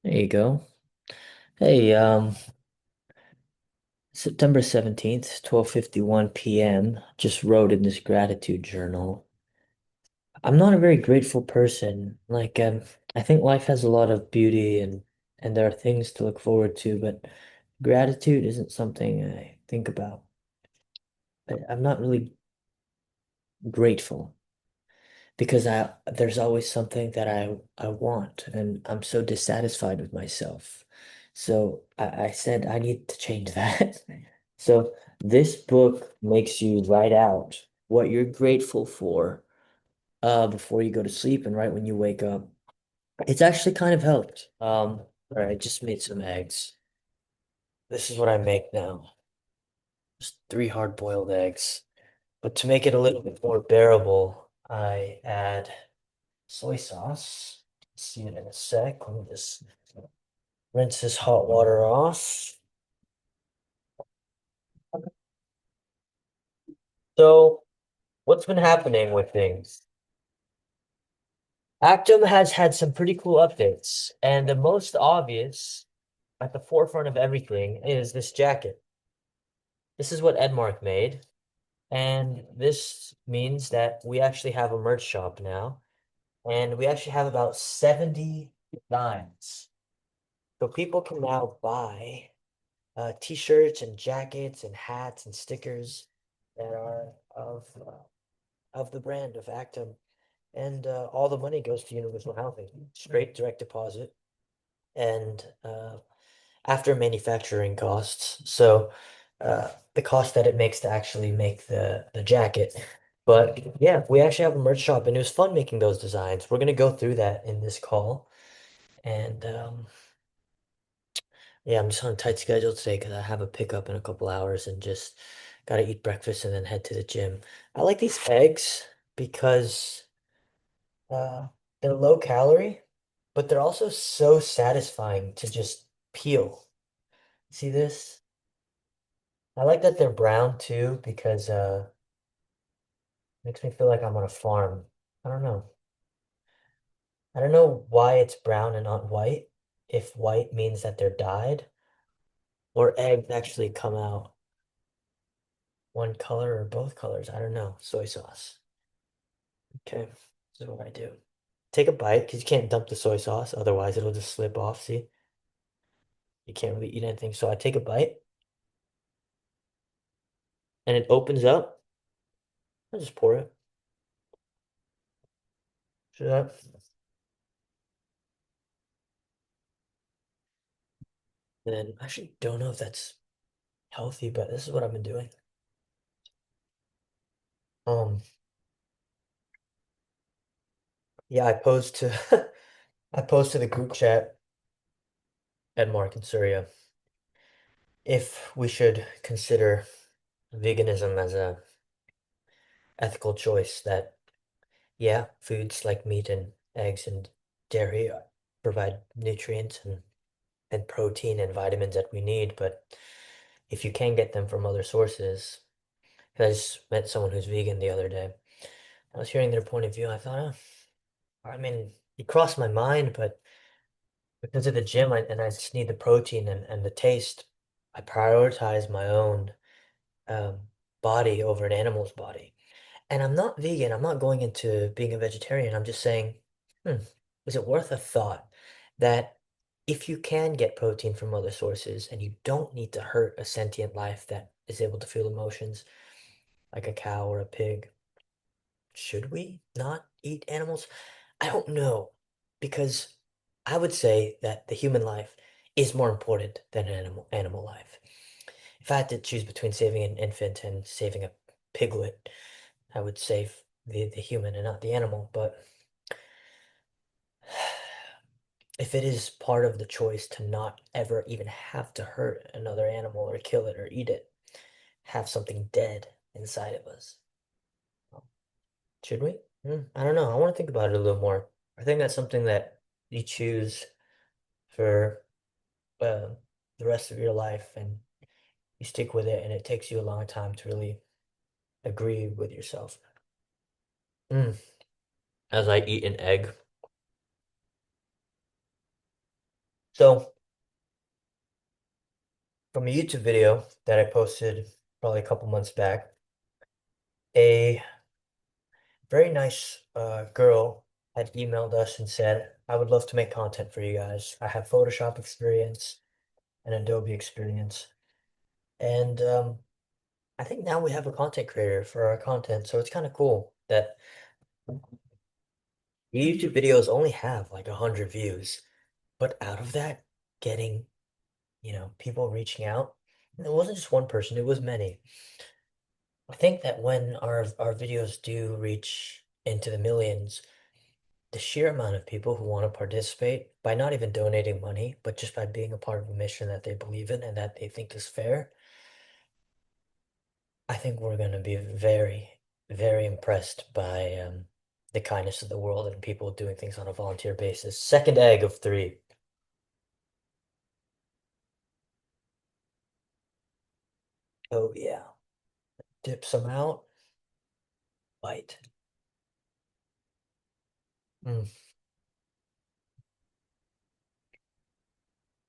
There you go. Hey, September 17th, 12:51 p.m. Just wrote in this gratitude journal. I'm not a very grateful person. I think life has a lot of beauty and there are things to look forward to, but gratitude isn't something I think about. I'm not really grateful because I there's always something that I want and I'm so dissatisfied with myself. So I said I need to change that. So this book makes you write out what you're grateful for before you go to sleep and right when you wake up. It's actually kind of helped. All right, I just made some eggs. This is what I make now. Just three hard-boiled eggs. But to make it a little bit more bearable, I add soy sauce. See it in a sec. Let me just rinse this hot water off. So, what's been happening with things? Actum has had some pretty cool updates, and the most obvious at the forefront of everything is this jacket. This is what Edmark made, and this means that we actually have a merch shop now, and we actually have about 70 designs. So people can now buy t-shirts and jackets and hats and stickers that are of the brand of Actum, and all the money goes to Universal Housing, straight direct deposit, and after manufacturing costs. So the cost that it makes to actually make the jacket. But yeah, we actually have a merch shop, and it was fun making those designs. We're gonna go through that in this call, and yeah, I'm just on a tight schedule today because I have a pickup in a couple hours and just gotta eat breakfast and then head to the gym. I like these eggs because uh, they're low calorie, but they're also so satisfying to just peel. See this? I like that they're brown too because makes me feel like I'm on a farm. I don't know. I don't know why it's brown and not white. If white means that they're dyed, or eggs actually come out one color or both colors. I don't know. Soy sauce. Okay, this is what I do. Take a bite because you can't dump the soy sauce, otherwise it'll just slip off. See, you can't really eat anything. So I take a bite and it opens up. I just pour it. See that? And I actually don't know if that's healthy, but this is what I've been doing. Um, yeah, I posed to I posed to the group chat at Mark and Surya if we should consider veganism as a ethical choice that yeah, foods like meat and eggs and dairy provide nutrients and protein and vitamins that we need, but if you can get them from other sources, 'cause I just met someone who's vegan the other day. I was hearing their point of view. I thought, I mean, it crossed my mind, but because of the gym and I just need the protein and the taste, I prioritize my own body over an animal's body. And I'm not vegan. I'm not going into being a vegetarian. I'm just saying, hmm, is it worth a thought that if you can get protein from other sources and you don't need to hurt a sentient life that is able to feel emotions like a cow or a pig, should we not eat animals? I don't know, because I would say that the human life is more important than an animal life. If I had to choose between saving an infant and saving a piglet, I would save the human and not the animal. But if it is part of the choice to not ever even have to hurt another animal or kill it or eat it, have something dead inside of us, should we? I don't know. I want to think about it a little more. I think that's something that you choose for uh, the rest of your life and you stick with it, and it takes you a long time to really agree with yourself. Mm. As I eat an egg. So, from a YouTube video that I posted probably a couple months back, a very nice girl had emailed us and said, I would love to make content for you guys. I have Photoshop experience and Adobe experience. And I think now we have a content creator for our content. So it's kind of cool that YouTube videos only have like 100 views. But out of that, getting, people reaching out, and it wasn't just one person, it was many. I think that when our videos do reach into the millions, the sheer amount of people who want to participate by not even donating money, but just by being a part of a mission that they believe in and that they think is fair, I think we're going to be very, very impressed by the kindness of the world and people doing things on a volunteer basis. Second egg of three. Oh, yeah. Dip some out, bite. Mm.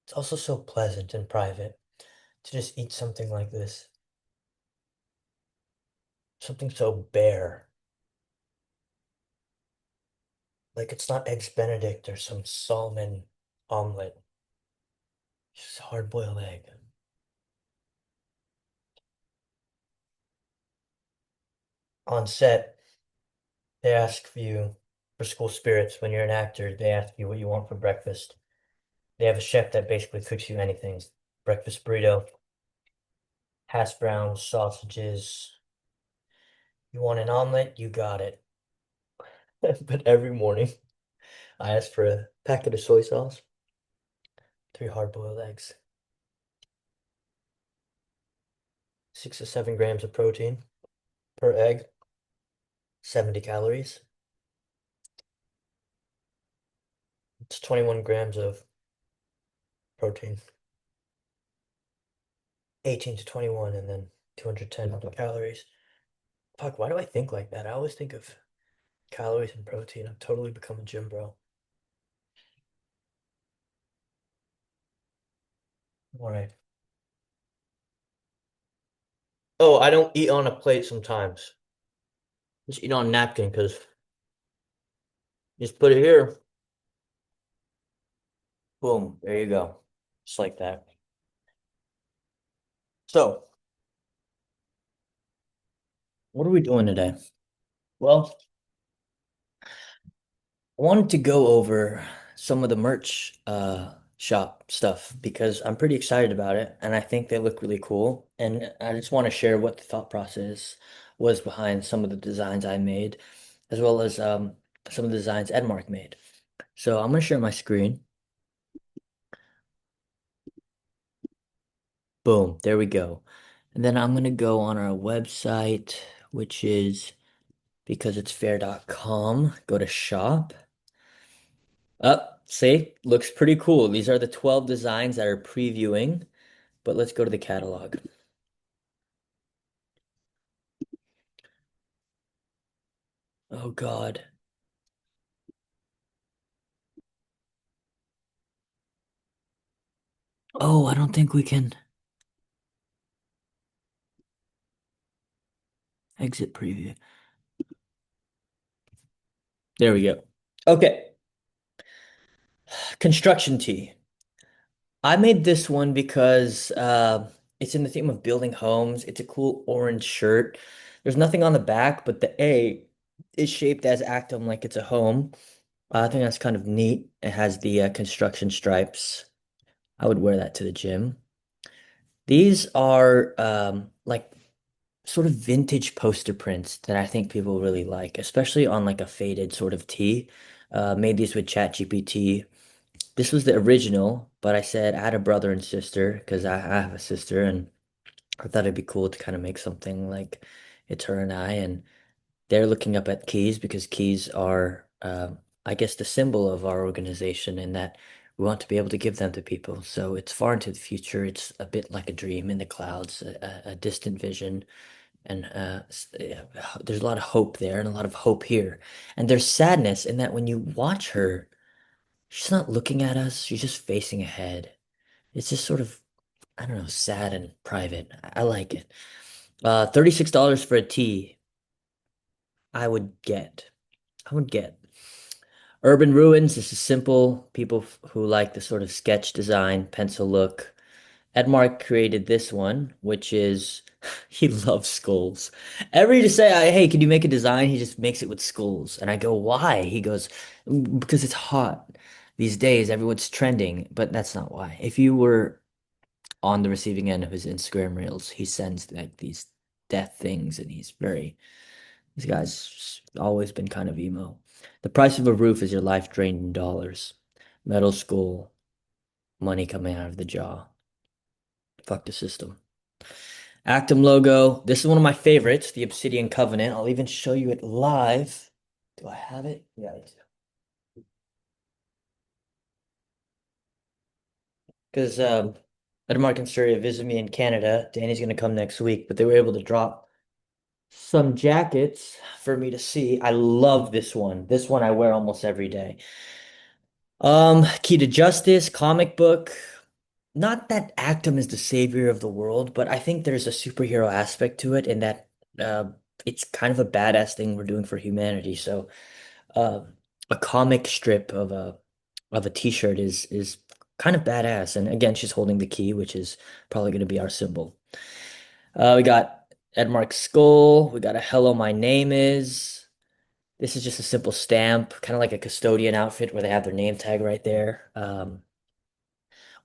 It's also so pleasant and private to just eat something like this. Something so bare. Like it's not eggs Benedict or some salmon omelet. It's just a hard-boiled egg. On set, they ask for you for school spirits. When you're an actor, they ask you what you want for breakfast. They have a chef that basically cooks you anything. Breakfast burrito, hash browns, sausages. You want an omelet? You got it. But every morning, I ask for a packet of soy sauce, three hard-boiled eggs, 6 to 7 grams of protein per egg, 70 calories. It's 21 grams of protein, 18 to 21, and then 210 calories. Fuck, why do I think like that? I always think of calories and protein. I've totally become a gym bro. All right. Oh, I don't eat on a plate sometimes. Just eat on a napkin because just put it here. Boom, there you go. Just like that. So, what are we doing today? Well, I wanted to go over some of the merch shop stuff because I'm pretty excited about it and I think they look really cool. And I just want to share what the thought process was behind some of the designs I made, as well as some of the designs Edmark made. So I'm gonna share my screen. Boom, there we go. And then I'm gonna go on our website, which is becauseit'sfair.com. Go to shop. Up, see, looks pretty cool. These are the 12 designs that are previewing, but let's go to the catalog. Oh God. Oh, I don't think we can exit preview. There we go. Okay, construction tee. I made this one because it's in the theme of building homes. It's a cool orange shirt. There's nothing on the back, but the A is shaped as Actum like it's a home. I think that's kind of neat. It has the construction stripes. I would wear that to the gym. These are like sort of vintage poster prints that I think people really like, especially on like a faded sort of tee. Made these with ChatGPT. This was the original, but I said I had a brother and sister because I have a sister, and I thought it'd be cool to kind of make something like it's her and I, and they're looking up at keys because keys are, I guess, the symbol of our organization, and that we want to be able to give them to people. So it's far into the future. It's a bit like a dream in the clouds, a distant vision, and yeah, there's a lot of hope there and a lot of hope here. And there's sadness in that when you watch her. She's not looking at us. She's just facing ahead. It's just sort of, I don't know, sad and private. I like it. $36 for a tee. I would get. I would get. Urban Ruins. This is simple. People who like the sort of sketch design, pencil look. Edmark created this one, which is he loves skulls. Every to say, hey, could you make a design? He just makes it with skulls. And I go, why? He goes, because it's hot. These days, everyone's trending, but that's not why. If you were on the receiving end of his Instagram reels, he sends like these death things, and this guy's always been kind of emo. The price of a roof is your life drained in dollars. Metal skull, money coming out of the jaw. Fuck the system. Actum logo. This is one of my favorites, the Obsidian Covenant. I'll even show you it live. Do I have it? Yeah, I do. Because Edmark and Surya visited me in Canada. Danny's gonna come next week, but they were able to drop some jackets for me to see. I love this one. This one I wear almost every day. Key to Justice, comic book. Not that Actum is the savior of the world, but I think there's a superhero aspect to it in that uh, it's kind of a badass thing we're doing for humanity. So, uh, a comic strip of a t-shirt is kind of badass. And again, she's holding the key, which is probably going to be our symbol. We got Edmark's skull. We got a hello, my name is. This is just a simple stamp, kind of like a custodian outfit where they have their name tag right there.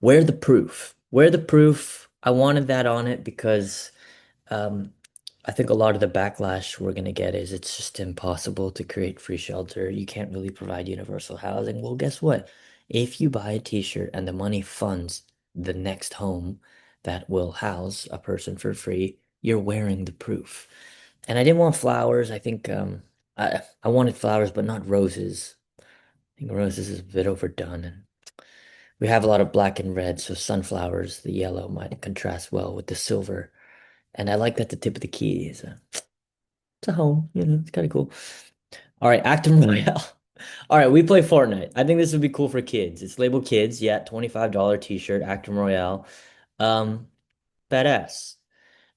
Where the proof? Where the proof? I wanted that on it because um, I think a lot of the backlash we're gonna get is it's just impossible to create free shelter. You can't really provide universal housing. Well, guess what? If you buy a t-shirt and the money funds the next home that will house a person for free, you're wearing the proof. And I didn't want flowers. I think I wanted flowers, but not roses. I think roses is a bit overdone, and we have a lot of black and red, so sunflowers, the yellow might contrast well with the silver. And I like that the tip of the key is it's a home, it's kind of cool. All right, Actum Royale. All right, we play Fortnite. I think this would be cool for kids. It's labeled kids, yeah, $25 t-shirt, Actum Royale. Um, Badass.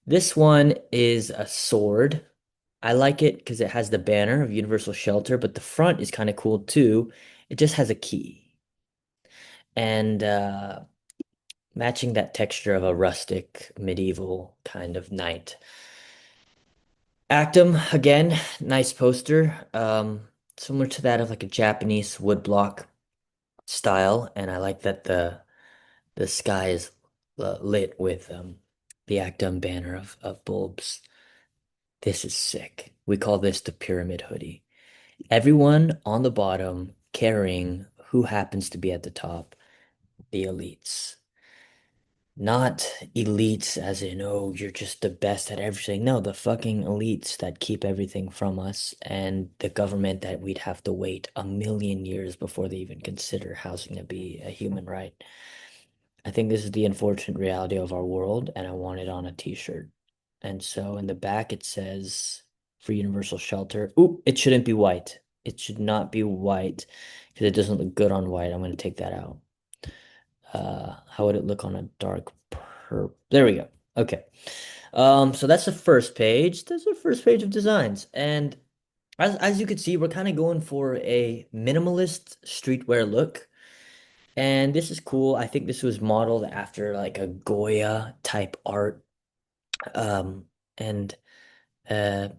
This one is a sword. I like it because it has the banner of Universal Shelter, but the front is kind of cool too. It just has a key. And matching that texture of a rustic medieval kind of knight. Actum, again, nice poster. Similar to that of like a Japanese woodblock style, and I like that the sky is lit with the Actum banner of bulbs. This is sick. We call this the pyramid hoodie. Everyone on the bottom carrying who happens to be at the top, the elites. Not elites as in, oh, you're just the best at everything. No, the fucking elites that keep everything from us and the government that we'd have to wait a million years before they even consider housing to be a human right. I think this is the unfortunate reality of our world, and I want it on a t-shirt. And so in the back it says for universal shelter. Ooh, it shouldn't be white. It should not be white because it doesn't look good on white. I'm going to take that out. How would it look on a dark purple? There we go. Okay. So that's the first page. That's the first page of designs. And as you can see, we're kind of going for a minimalist streetwear look. And this is cool. I think this was modeled after like a Goya type art. Um, and uh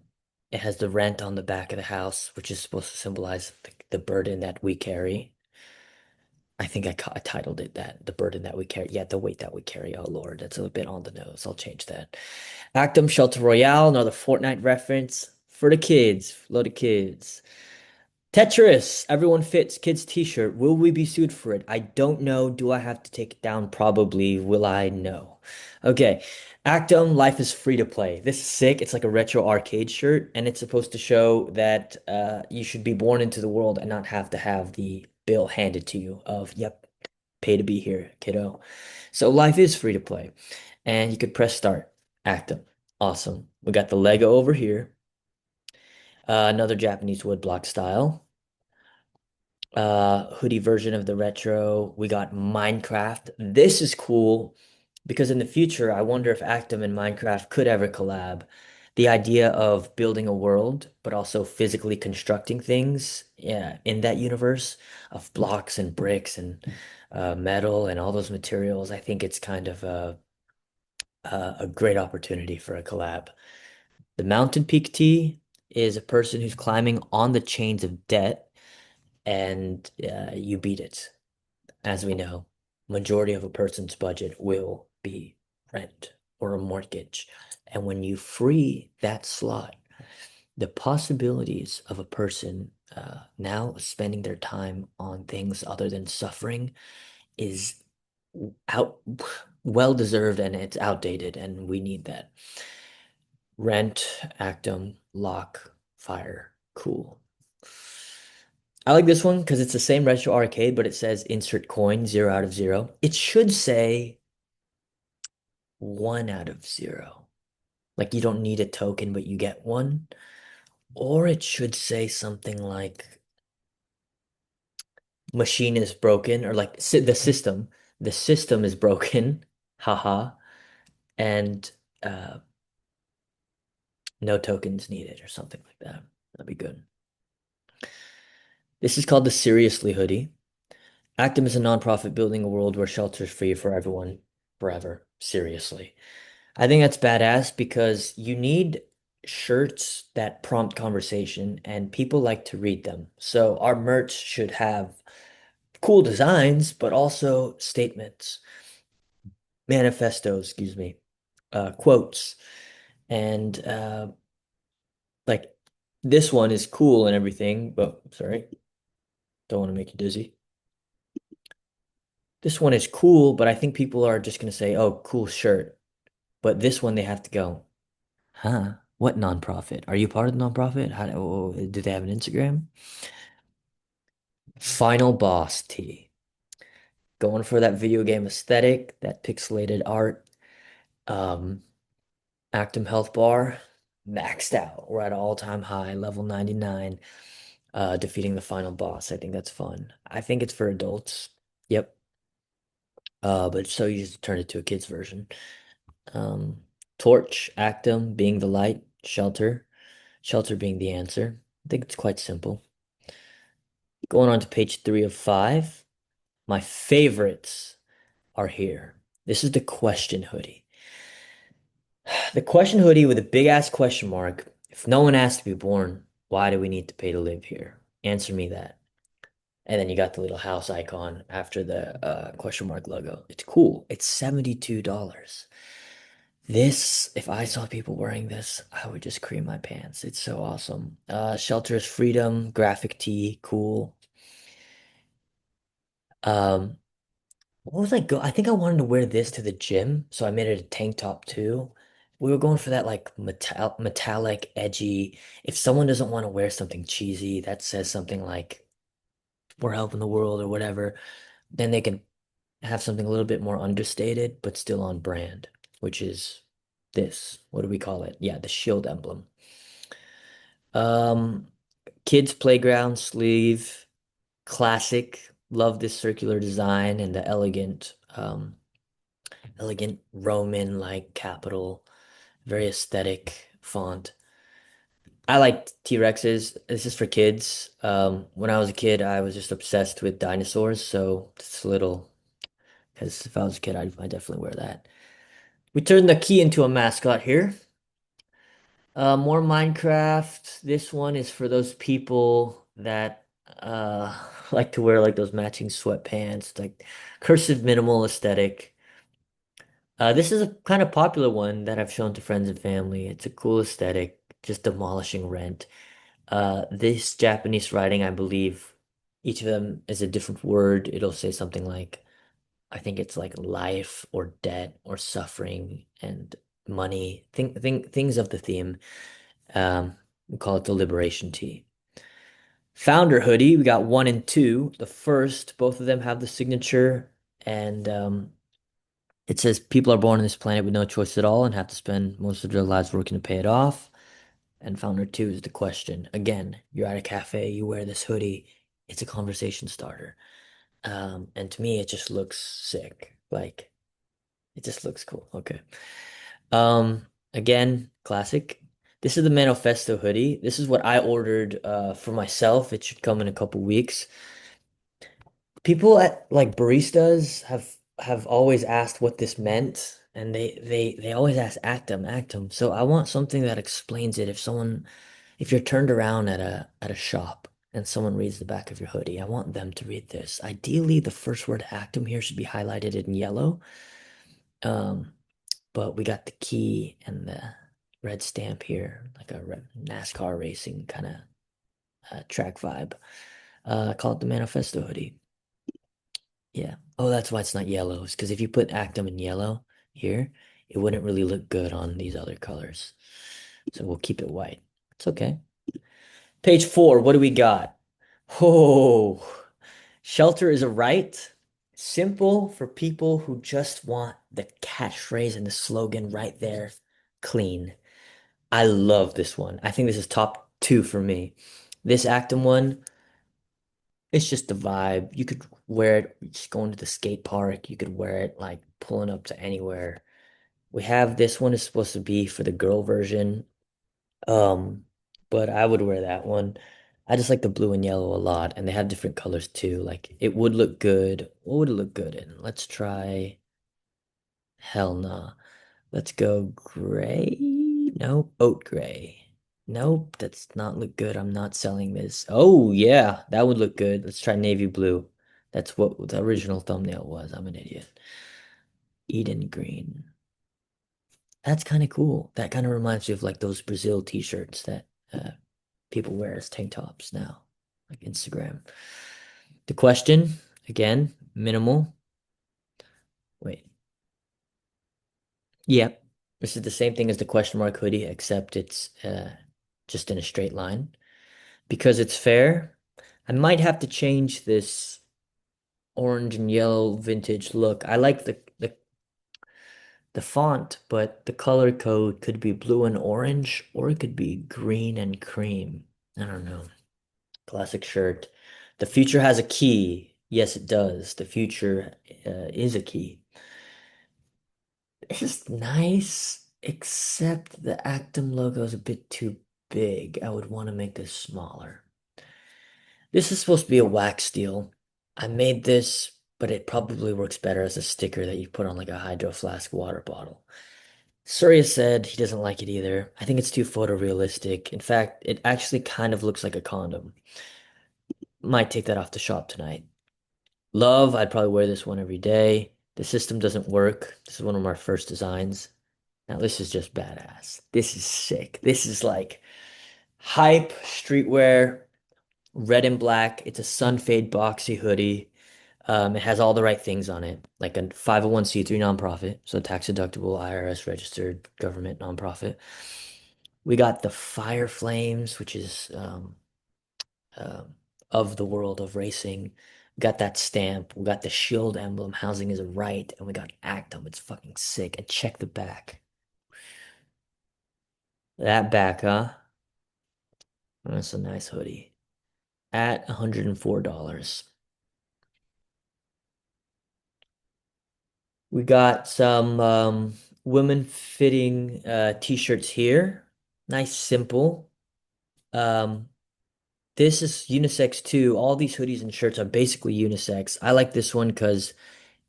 it has the rent on the back of the house, which is supposed to symbolize the burden that we carry. I think I titled it that, the burden that we carry. Yeah, the weight that we carry. Oh Lord, that's a bit on the nose. I'll change that. Actum Shelter Royale, another Fortnite reference for the kids. Load of kids. Tetris, everyone fits kids t-shirt. Will we be sued for it? I don't know. Do I have to take it down? Probably. Will I? No. Okay. Actum, life is free to play. This is sick. It's like a retro arcade shirt, and it's supposed to show that you should be born into the world and not have to have the bill handed to you of, yep, pay to be here, kiddo. So life is free to play. And you could press start. Actum. Awesome. We got the Lego over here. Another Japanese woodblock style. Hoodie version of the retro. We got Minecraft. This is cool because in the future, I wonder if Actum and Minecraft could ever collab. The idea of building a world, but also physically constructing things, yeah, in that universe of blocks and bricks and metal and all those materials, I think it's kind of a great opportunity for a collab. The Mountain Peak T is a person who's climbing on the chains of debt and you beat it. As we know, majority of a person's budget will be rent or a mortgage. And when you free that slot, the possibilities of a person now spending their time on things other than suffering is out well deserved and it's outdated and we need that. Rent, Actum, lock, fire, cool. I like this one because it's the same retro arcade, but it says insert coin, 0 out of 0. It should say 1 out of 0. Like you don't need a token, but you get one. Or it should say something like machine is broken, or like the system is broken, haha, and uh, no tokens needed, or something like that. That'd be good. This is called the Seriously hoodie. Actum is a nonprofit building a world where shelter is free for everyone forever. Seriously. I think that's badass because you need shirts that prompt conversation and people like to read them. So our merch should have cool designs, but also statements, manifestos, excuse me, quotes. And like this one is cool and everything, but sorry, don't want to make you dizzy. This one is cool, but I think people are just going to say, oh, cool shirt. But this one, they have to go, huh? What nonprofit? Are you part of the nonprofit? Do they have an Instagram? Final Boss T. Going for that video game aesthetic, that pixelated art. Um, Actum Health Bar, maxed out. We're at an all-time high, level 99, defeating the final boss. I think that's fun. I think it's for adults. Yep. But it's so easy to turn it to a kid's version. Um, Torch, Actum being the light, Shelter being the answer. I think it's quite simple. Going on to page 3 of 5. My favorites are here. This is the question hoodie. The question hoodie with a big ass question mark. If no one asked to be born, why do we need to pay to live here? Answer me that. And then you got the little house icon after the question mark logo. It's cool. It's $72. This, if I saw people wearing this, I would just cream my pants. It's so awesome. Shelter is freedom, graphic tee, cool. Um, what was I go? I think I wanted to wear this to the gym, so I made it a tank top too. We were going for that like metallic, edgy. If someone doesn't want to wear something cheesy that says something like "we're helping the world" or whatever, then they can have something a little bit more understated but still on brand, which is this. What do we call it? Yeah, the shield emblem. Um, kids playground sleeve, classic. Love this circular design and the elegant Roman like capital, very aesthetic font. I like T-Rexes. This is for kids. When I was a kid, I was just obsessed with dinosaurs, so it's a little, because if I was a kid, I'd definitely wear that. We turned the key into a mascot here. More Minecraft. This one is for those people that like to wear like those matching sweatpants, like cursive minimal aesthetic. This is a kind of popular one that I've shown to friends and family. It's a cool aesthetic, just demolishing rent. This Japanese writing, I believe each of them is a different word. It'll say something like, I think it's like life or debt or suffering and money. Things of the theme. We call it the Liberation Tea. Founder hoodie, we got one and two. The first, both of them have the signature, and it says people are born on this planet with no choice at all and have to spend most of their lives working to pay it off. And founder two is the question. Again, you're at a cafe, you wear this hoodie. It's a conversation starter. And to me, it just looks sick. Like it just looks cool. Okay. Again, classic. This is the Manifesto hoodie. This is what I ordered for myself. It should come in a couple weeks. People at like baristas have always asked what this meant, and they always ask Actum, Actum. So I want something that explains it. If you're turned around at a shop and someone reads the back of your hoodie, I want them to read this. Ideally, the first word Actum here should be highlighted in yellow. Um, but we got the key and the red stamp here, like a NASCAR racing kind of track vibe. I call it the Manifesto hoodie. Yeah. Oh, that's why it's not yellow. It's because if you put Actum in yellow here, it wouldn't really look good on these other colors. So we'll keep it white. It's okay. Page 4, what do we got? Oh, shelter is a right. Simple for people who just want the catchphrase and the slogan right there. Clean. I love this one. I think this is top two for me. This Actum one, it's just the vibe. You could wear it just going to the skate park. You could wear it like pulling up to anywhere. We have this one is supposed to be for the girl version. Um, but I would wear that one. I just like the blue and yellow a lot, and they have different colors too. Like it would look good. What would it look good in? Let's try. Hell nah. Let's go gray. Nope, oat gray. Nope, that's not look good. I'm not selling this. Oh yeah, that would look good. Let's try navy blue. That's what the original thumbnail was. I'm an idiot. Eden green. That's kind of cool. That kind of reminds me of like those Brazil t-shirts that people wear as tank tops now, like Instagram. The question, again, minimal. Wait. Yep. This is the same thing as the question mark hoodie, except it's just in a straight line. Because it's fair, I might have to change this orange and yellow vintage look. I like the font, but the color code could be blue and orange, or it could be green and cream. I don't know. Classic shirt. The future has a key. Yes, it does. The future is a key. It's just nice, except the Actum logo is a bit too big. I would want to make this smaller. This is supposed to be a wax deal. I made this, but it probably works better as a sticker that you put on like a Hydro Flask water bottle. Surya said he doesn't like it either. I think it's too photorealistic. In fact, it actually kind of looks like a condom. Might take that off the shop tonight. Love, I'd probably wear this one every day. The system doesn't work. This is one of my first designs. Now, this is just badass. This is sick. This is like hype streetwear, red and black. It's a sunfade boxy hoodie. It has all the right things on it, like a 501(c)(3) nonprofit, so tax deductible, IRS registered government nonprofit. We got the Fire Flames, which is um, of the world of racing. We got that stamp. We got the shield emblem. Housing is a right, and we got Actum. It's fucking sick. And check the back. That back, huh? That's a nice hoodie at $104. We got some women fitting t-shirts here. Nice, simple. Um, this is unisex too. All these hoodies and shirts are basically unisex. I like this one because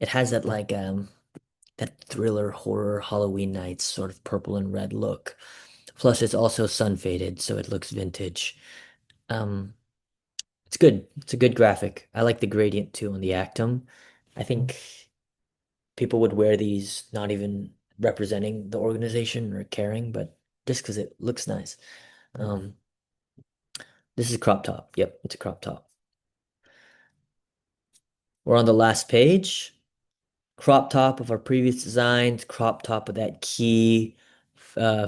it has that like that thriller horror Halloween nights sort of purple and red look. Plus it's also sun faded, so it looks vintage. Um, it's good. It's a good graphic. I like the gradient too on the Actum. I think people would wear these not even representing the organization or caring, but just because it looks nice. Um, this is a crop top. Yep, it's a crop top. We're on the last page. Crop top of our previous designs, crop top of that key,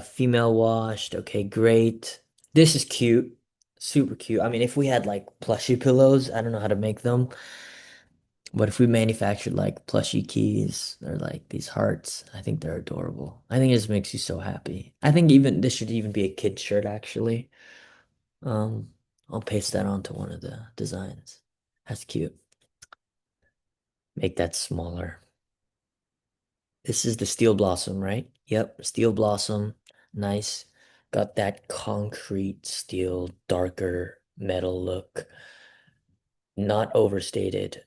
female washed. Okay, great. This is cute. Super cute. I mean, if we had like plushie pillows, I don't know how to make them. But if we manufactured like plushie keys or like these hearts, I think they're adorable. I think it just makes you so happy. I think even this should even be a kid shirt actually. Um, I'll paste that onto one of the designs. That's cute. Make that smaller. This is the steel blossom, right? Yep, steel blossom. Nice. Got that concrete steel, darker metal look. Not overstated.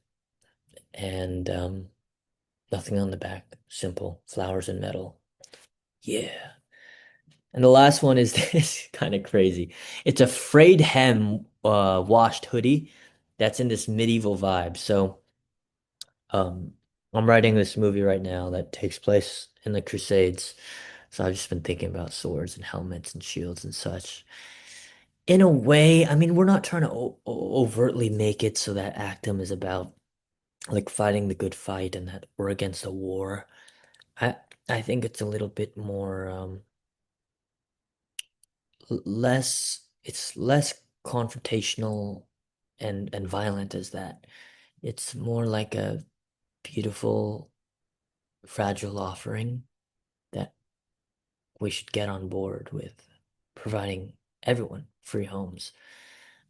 And nothing on the back. Simple. Flowers and metal. Yeah. And the last one is this kind of crazy. It's a frayed hem washed hoodie that's in this medieval vibe. So um I'm writing this movie right now that takes place in the Crusades. So I've just been thinking about swords and helmets and shields and such. In a way, I mean, we're not trying to overtly make it so that Actum is about like fighting the good fight and that we're against a war. I I think it's a little bit more less it's less confrontational and violent as that. It's more like a beautiful, fragile offering that we should get on board with providing everyone free homes.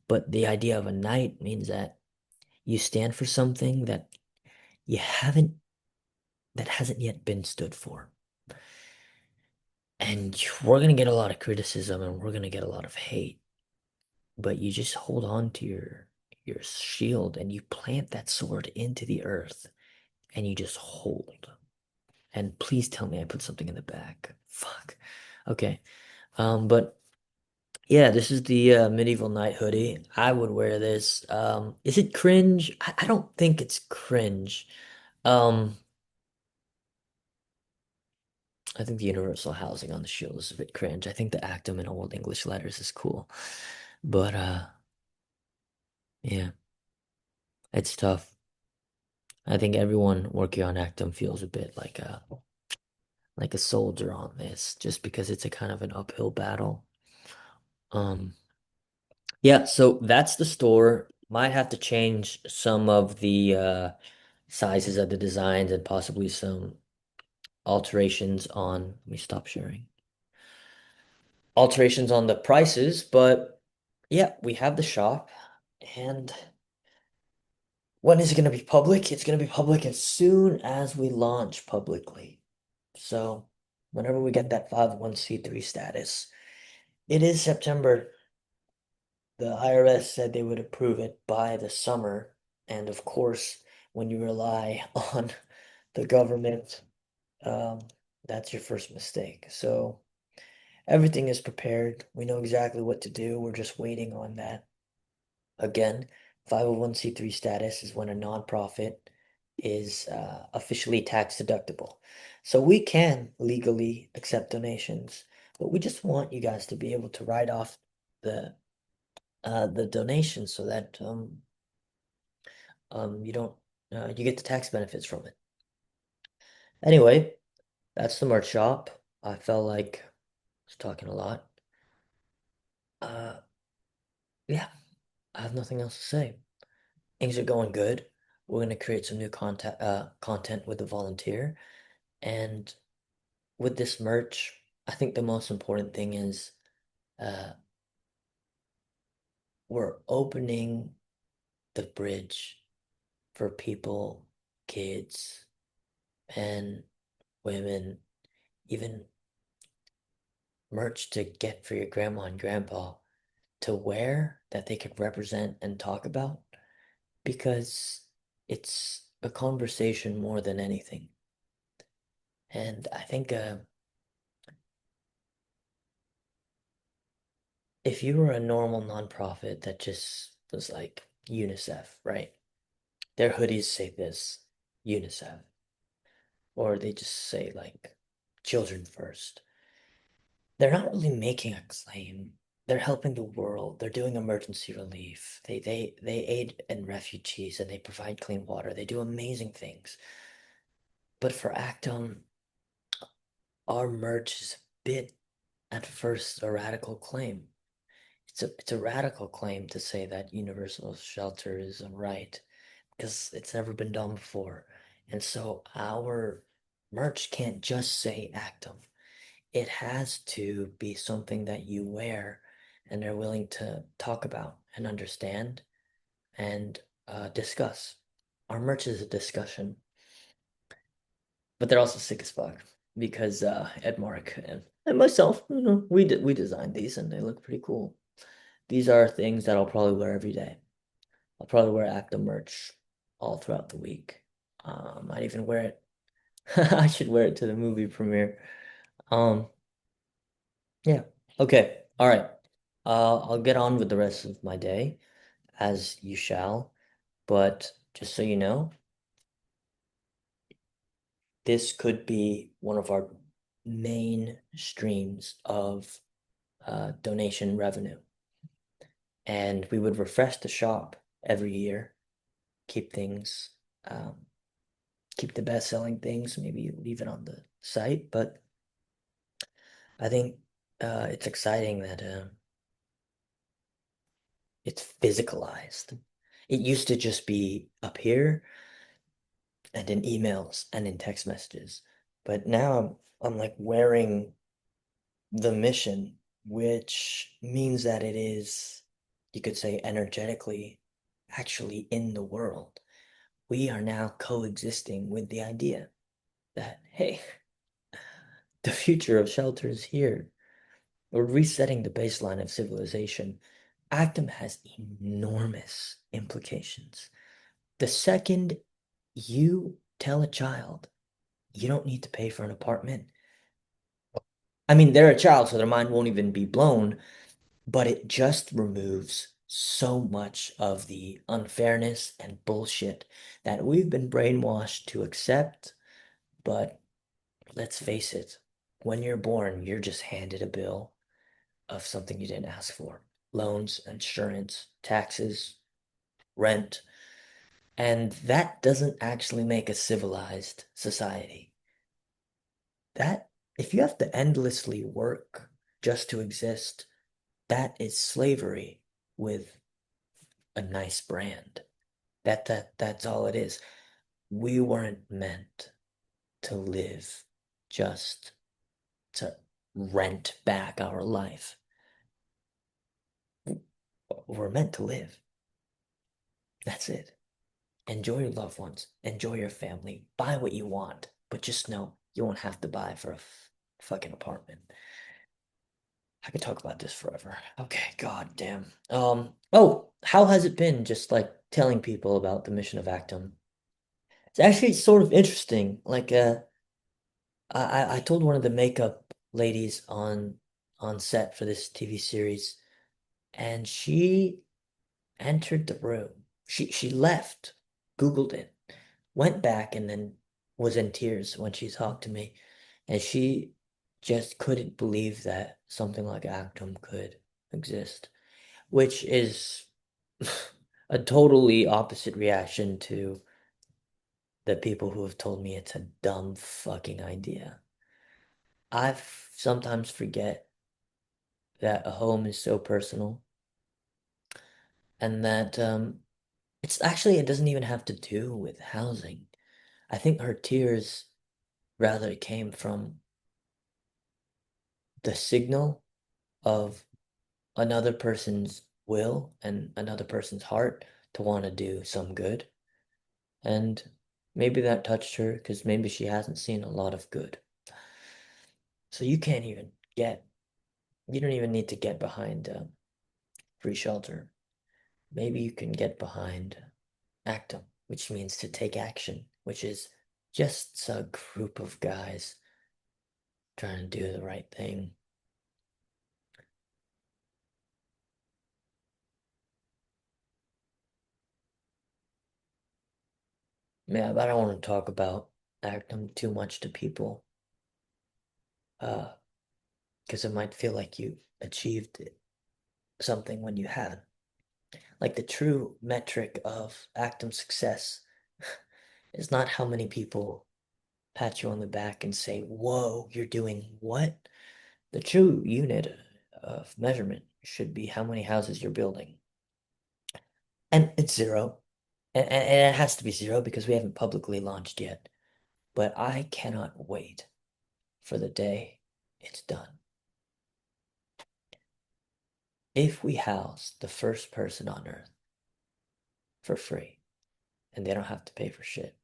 But the idea of a knight means that you stand for something you haven't that hasn't yet been stood for. And we're gonna get a lot of criticism and we're gonna get a lot of hate. But you just hold on to your shield and you plant that sword into the earth and you just hold. And please tell me I put something in the back. Fuck. Okay. But yeah, this is the medieval knight hoodie. I would wear this. Is it cringe? I don't think it's cringe. Um, I think the universal housing on the shield is a bit cringe. I think the Actum in Old English letters is cool. But yeah, it's tough. I think everyone working on Actum feels a bit like a soldier on this, just because it's a kind of an uphill battle. Um, yeah, so that's the store. Might have to change some of the sizes of the designs and possibly some alterations on, let me stop sharing. Alterations on the prices, but yeah, we have the shop. And when is it going to be public? It's going to be public as soon as we launch publicly. So, whenever we get that 501(c)(3) status, it is September. The IRS said they would approve it by the summer. And of course, when you rely on the government, um, that's your first mistake. So everything is prepared. We know exactly what to do. We're just waiting on that. Again, 501(c)(3) status is when a nonprofit is officially tax deductible. So we can legally accept donations, but we just want you guys to be able to write off the the donation so that you don't you get the tax benefits from it. Anyway, that's the merch shop. I felt like I was talking a lot. Uh, yeah, I have nothing else to say. Things are going good. We're gonna create some new content with the volunteer, and with this merch, I think the most important thing is uh, we're opening the bridge for people, kids, men, women, even merch to get for your grandma and grandpa to wear that they could represent and talk about because it's a conversation more than anything. And I think if you were a normal nonprofit that just was like UNICEF, right? Their hoodies say this, UNICEF, or they just say like children first. They're not really making a claim. They're helping the world. They're doing emergency relief. They aid in refugees and they provide clean water. They do amazing things. But for Actum, our merch is a bit at first a radical claim. It's a radical claim to say that universal shelter is a right because it's never been done before. And so our merch can't just say Actum. It has to be something that you wear and are willing to talk about and understand. And discuss. Our merch is a discussion, but they're also sick as fuck because Ed Mark and myself, we designed these and they look pretty cool. These are things that I'll probably wear every day. I'll probably wear Actum merch all throughout the week. I might even wear it. I should wear it to the movie premiere. Um, yeah. Okay. All right. I'll get on with the rest of my day, as you shall. But just so you know, this could be one of our main streams of donation revenue. And we would refresh the shop every year, keep things, um, keep the best-selling things, maybe leave it on the site. But I think it's exciting that it's physicalized. It used to just be up here and in emails and in text messages. But now I'm like wearing the mission, which means that it is, you could say, energetically actually in the world. We are now coexisting with the idea that, hey, the future of shelter is here. We're resetting the baseline of civilization. Actum has enormous implications. The second you tell a child you don't need to pay for an apartment, I mean, they're a child, so their mind won't even be blown, but it just removes so much of the unfairness and bullshit that we've been brainwashed to accept. But let's face it, when you're born, you're just handed a bill of something you didn't ask for. Loans, insurance, taxes, rent. And that doesn't actually make a civilized society. That, if you have to endlessly work just to exist, that is slavery with a nice brand. That's all it is. We weren't meant to live just to rent back our life. We're meant to live. That's it. Enjoy your loved ones. Enjoy your family. Buy what you want, but just know you won't have to buy for a fucking apartment. I could talk about this forever. Okay, god damn. Oh, how has it been just like telling people about the mission of Actum? It's actually sort of interesting. Like I told one of the makeup ladies on set for this TV series, and she entered the room. She left, Googled it, went back, and then was in tears when she talked to me. And she just couldn't believe that something like Actum could exist, which is a totally opposite reaction to the people who have told me it's a dumb fucking idea. I sometimes forget that a home is so personal and that it's actually, it doesn't even have to do with housing. I think her tears rather came from the signal of another person's will and another person's heart to want to do some good. And maybe that touched her because maybe she hasn't seen a lot of good. So you can't even get, you don't even need to get behind free shelter. Maybe you can get behind Actum, which means to take action, which is just a group of guys trying to do the right thing. Yeah, but I don't want to talk about Actum too much to people, uh, because it might feel like you achieved something when you haven't. Like the true metric of Actum success is not how many people pat you on the back and say, "Whoa, you're doing what?" The true unit of measurement should be how many houses you're building. And it's zero. And it has to be zero because we haven't publicly launched yet. But I cannot wait for the day it's done. If we house the first person on Earth for free, and they don't have to pay for shit.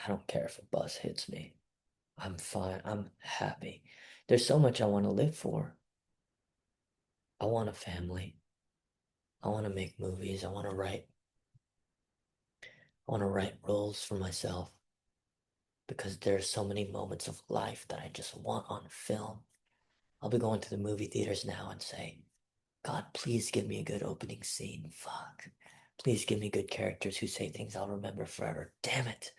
I don't care if a bus hits me. I'm fine. I'm happy. There's so much I want to live for. I want a family. I want to make movies. I want to write roles for myself because there's so many moments of life that I just want on film. I'll be going to the movie theaters now and say, God, please give me a good opening scene. Fuck. Please give me good characters who say things I'll remember forever. Damn it.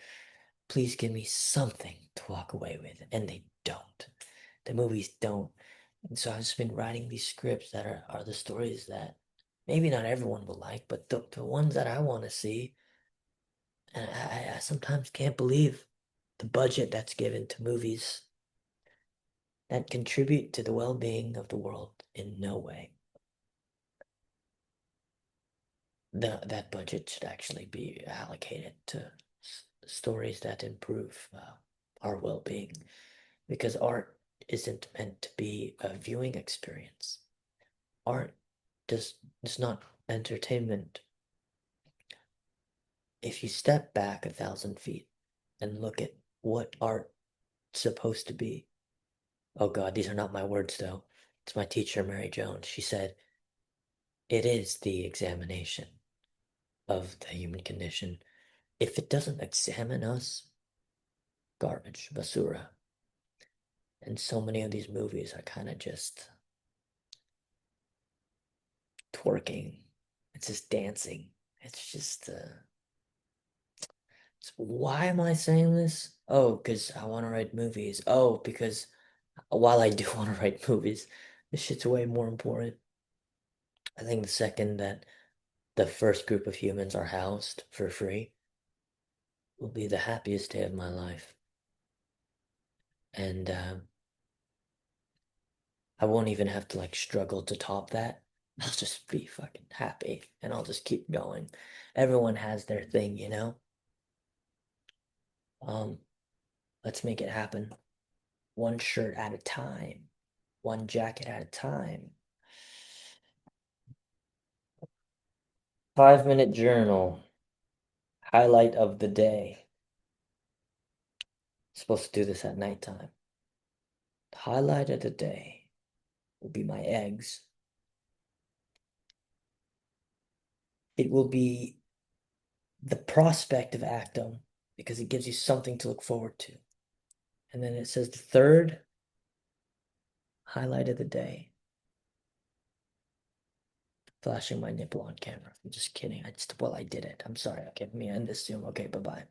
Please give me something to walk away with. And they don't. The movies don't. And so I've just been writing these scripts that are the stories that maybe not everyone will like, but the ones that I want to see. And I sometimes can't believe the budget that's given to movies that contribute to the well-being of the world in no way. That budget should actually be allocated to stories that improve our well-being because art isn't meant to be a viewing experience. Art does is not entertainment. If you step back 1,000 feet and look at what art's supposed to be, oh God, these are not my words though. It's my teacher, Mary Jones. She said, it is the examination of the human condition. If it doesn't examine us, garbage, basura. And so many of these movies are kind of just twerking. It's just dancing. It's just, why am I saying this? Oh, because I want to write movies. Oh, because while I do want to write movies, this shit's way more important. I think the second that the first group of humans are housed for free will be the happiest day of my life. And I won't even have to like struggle to top that. I'll just be fucking happy and I'll just keep going. Everyone has their thing, you know? Um, let's make it happen. One shirt at a time, one jacket at a time. 5 minute journal, highlight of the day. Supposed to do this at nighttime. Highlight of the day will be my eggs. It will be the prospect of Actum because it gives you something to look forward to. And then it says the third highlight of the day. Flashing my nipple on camera. I'm just kidding. Well, I did it. I'm sorry. Okay, let me end this soon. Okay, bye-bye.